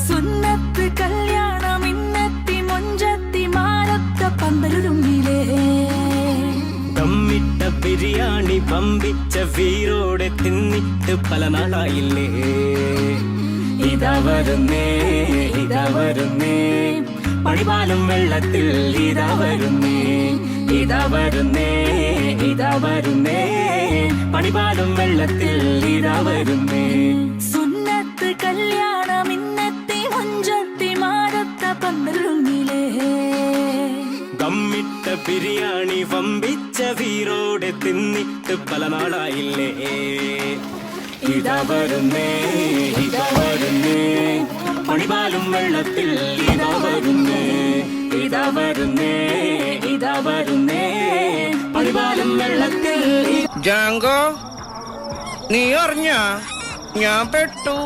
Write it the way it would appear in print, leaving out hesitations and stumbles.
സുന്നത്ത് കല്യാണം ഇന്നെത്തി മുഞ്ചത്തി മാരത്ത പന്തലുരുങ്ങിലേ ദമ്മിട്ട ബിരിയാണി പമ്പിച്ച വീരോടെ തിന്നിട്ട് പല നാളായില്ലേ ഇതാ വരുന്നേ ഇതാ വരുന്നേ പണിപാലും വെള്ളത്തിൽ ഇതാ വരുന്നേ ഇതാ വരുന്നേ ഇതാ വരുന്നേ പണിപാലും വെള്ളത്തിൽ ഇതാ വരുന്നേ സുന്നത്ത് കല്യാണം ഇന്നെത്തി മുഞ്ചത്തി മാരത്ത പന്തലുരുങ്ങിലേ ദമ്മിട്ട ബിരിയാണി വമ്പിച്ച വീരോടെ തിന്നിട്ട് പല നാളായില്ലേ ഇതാ വരുന്നേ ഇതാ വരുന്നേ പണിപാലും വെള്ളത്തിൽ ഇതാ വരുന്നേ ഇതാ വരുന്നേ ഇതാ വരുന്നേ പണിപാലും വെള്ളത്തിൽ ജാങ്കോ നീ അറിഞ്ഞ ഞാൻ പെട്ടു